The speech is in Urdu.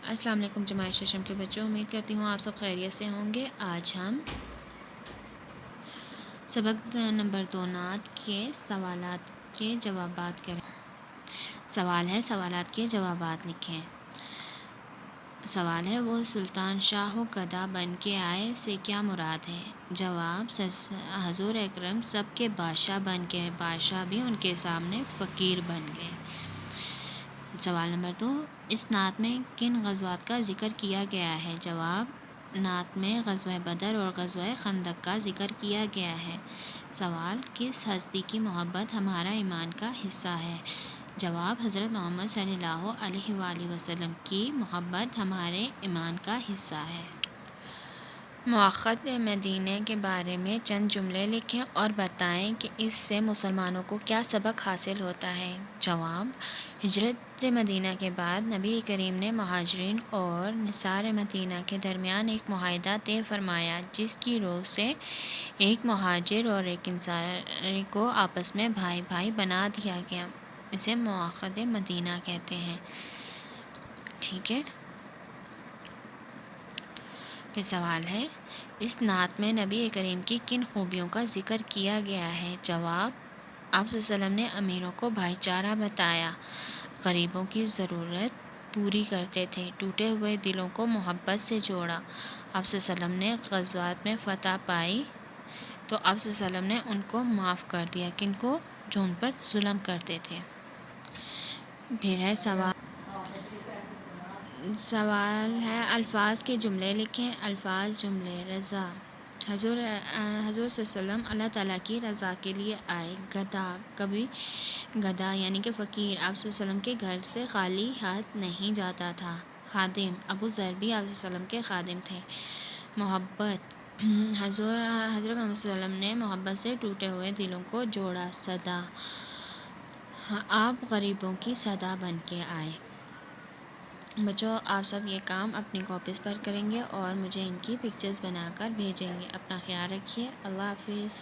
السلام علیکم جماعت ششم کے بچوں، امید کرتی ہوں آپ سب خیریت سے ہوں گے۔ آج ہم سبق نمبر 2 نعت کے سوالات کے جوابات کریں۔ سوال ہے، سوالات کے جوابات لکھیں۔ سوال ہے، وہ سلطان شاہ و گدا بن کے آئے سے کیا مراد ہے؟ جواب، حضور اکرم سب کے بادشاہ بن کے، بادشاہ بھی ان کے سامنے فقیر بن گئے۔ سوال نمبر 2، اس نعت میں کن غزوات کا ذکر کیا گیا ہے؟ جواب، نعت میں غزوہ بدر اور غزوہ خندق کا ذکر کیا گیا ہے۔ سوال، کس ہستی کی محبت ہمارا ایمان کا حصہ ہے؟ جواب، حضرت محمد صلی اللہ علیہ وآلہ وسلم کی محبت ہمارے ایمان کا حصہ ہے۔ مؤخت مدینہ کے بارے میں چند جملے لکھیں اور بتائیں کہ اس سے مسلمانوں کو کیا سبق حاصل ہوتا ہے۔ جواب، ہجرت مدینہ کے بعد نبی کریم نے مہاجرین اور نصارى مدینہ کے درمیان ایک معاہدہ طے فرمایا، جس کی روح سے ایک مہاجر اور ایک انصاری کو آپس میں بھائی بھائی بنا دیا گیا۔ اسے مؤخت مدینہ کہتے ہیں۔ ٹھیک ہے، پھر سوال ہے، اس نعت میں نبی کریم کی کن خوبیوں کا ذکر کیا گیا ہے؟ جواب، آپ صلی اللہ علیہ وسلم نے امیروں کو بھائی چارہ بتایا، غریبوں کی ضرورت پوری کرتے تھے، ٹوٹے ہوئے دلوں کو محبت سے جوڑا۔ آپ صلی اللہ علیہ وسلم نے غزوات میں فتح پائی تو آپ صلی اللہ علیہ وسلم نے ان کو معاف کر دیا، کن کو؟ جو ان پر ظلم کرتے تھے۔ پھر ہے سوال ہے، الفاظ کے جملے لکھیں۔ الفاظ جملے، رضا، حضور صلی اللہ علیہ وسلم اللہ تعالیٰ کی رضا کے لیے آئے۔ گدا، کبھی گدا یعنی کہ فقیر آپ صلی اللہ علیہ وسلم کے گھر سے خالی ہاتھ نہیں جاتا تھا۔ خادم، ابو ذر بھی آپ صلی اللہ علیہ وسلم کے خادم تھے۔ محبت، حضرت محمد صلی اللہ علیہ وسلم نے محبت سے ٹوٹے ہوئے دلوں کو جوڑا۔ صدا، آپ غریبوں کی صدا بن کے آئے۔ بچوں، آپ سب یہ کام اپنی کاپیز پر کریں گے اور مجھے ان کی پکچرز بنا کر بھیجیں گے۔ اپنا خیال رکھیے، اللہ حافظ۔